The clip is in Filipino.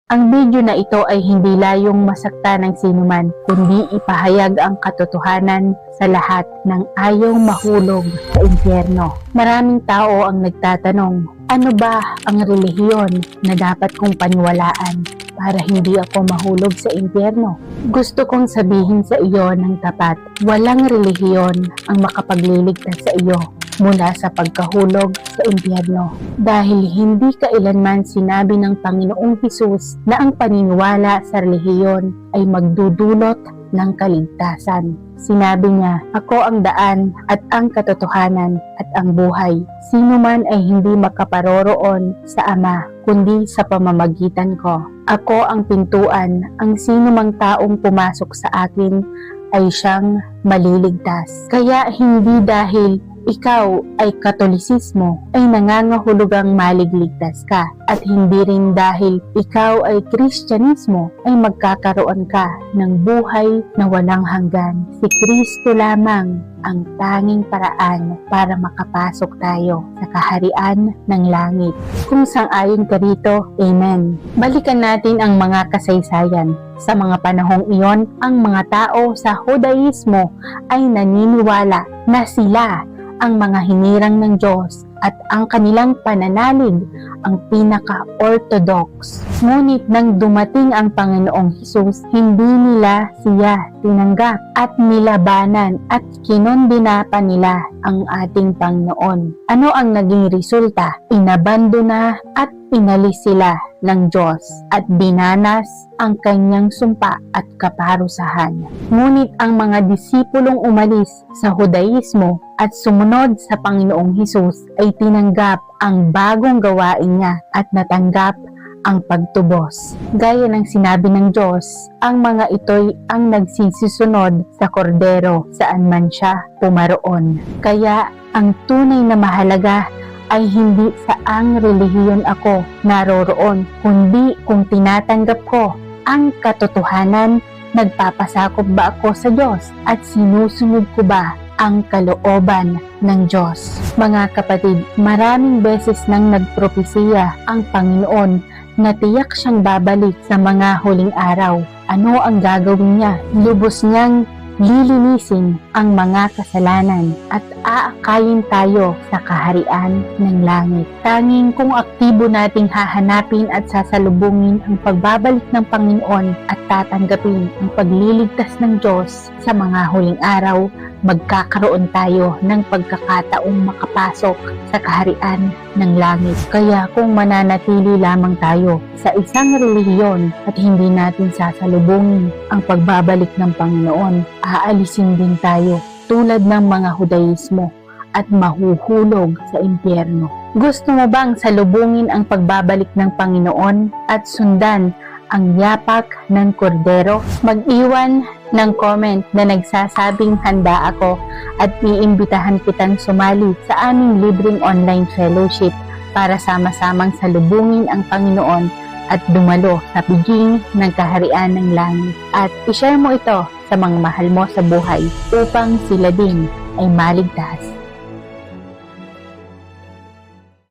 Ang video na ito ay hindi layong masakta ng sinuman, kundi ipahayag ang katotohanan sa lahat ng ayaw mahulog sa impyerno. Maraming tao ang nagtatanong, ano ba ang relihiyon na dapat kong paniwalaan para hindi ako mahulog sa impyerno? Gusto kong sabihin sa iyo ng tapat, walang relihiyon ang makapagliligtas sa iyo mula sa pagkahulog sa impyerno. Dahil hindi kailanman sinabi ng Panginoong Hesus na ang paniniwala sa relihiyon ay magdudulot ng kaligtasan. Sinabi niya, ako ang daan at ang katotohanan at ang buhay. Sino man ay hindi makaparoroon sa Ama, kundi sa pamamagitan ko. Ako ang pintuan, ang sino mang taong pumasok sa akin ay siyang maliligtas. Kaya hindi dahil ikaw ay Katolisismo ay nangangahulugang maligligtas ka at hindi rin dahil ikaw ay Kristyanismo ay magkakaroon ka ng buhay na walang hanggan. Si Kristo lamang ang tanging paraan para makapasok tayo sa kaharian ng langit. Kung sang-ayon ka rito, Amen. Balikan natin ang mga kasaysayan. Sa mga panahong iyon, ang mga tao sa Judaismo ay naniniwala na sila ang mga hinirang ng Diyos at ang kanilang pananalig ang pinaka-orthodox. Ngunit nang dumating ang Panginoong Hesus, hindi nila siya tinanggap at nilabanan at kinondena pa nila ang ating Panginoon. Ano ang naging resulta? Inabandona at inalis sila ng Diyos at binanas ang kanyang sumpa at kaparusahan. Ngunit ang mga disipulong umalis sa Judaismo at sumunod sa Panginoong Hesus ay tinanggap ang bagong gawain niya at natanggap ang pagtubos. Gaya ng sinabi ng Diyos, ang mga ito'y ang nagsisisunod sa kordero saan man siya pumaroon. Kaya ang tunay na mahalaga ay hindi saang relihiyon ako naroroon, kundi kung tinatanggap ko ang katotohanan, nagpapasakop ba ako sa Diyos at sinusunod ko ba ang kalooban ng Diyos. Mga kapatid, maraming beses nang nagpropesiya ang Panginoon na tiyak siyang babalik sa mga huling araw. Ano ang gagawin niya? Lubos niyang lilinisin ang mga kasalanan at aakayin tayo sa kaharian ng langit. Tanging kung aktibo nating hahanapin at sasalubungin ang pagbabalik ng Panginoon at tatanggapin ang pagliligtas ng Diyos sa mga huling araw, magkakaroon tayo ng pagkakataong makapasok sa kaharian ng langit. Kaya kung mananatili lamang tayo sa isang relihiyon at hindi natin sasalubungin ang pagbabalik ng Panginoon, aalisin din tayo tulad ng mga Judaismo at mahuhulog sa impyerno. Gusto mo bang salubungin ang pagbabalik ng Panginoon at sundan ang yapak ng kordero? Mag-iwan ng comment na nagsasabing handa ako at iimbitahan kitang sumali sa aming libreng online fellowship para sama-samang salubungin ang Panginoon at dumalo sa biging ng kaharian ng langit. At ishare mo ito sa mga mahal mo sa buhay upang sila din ay maligtas.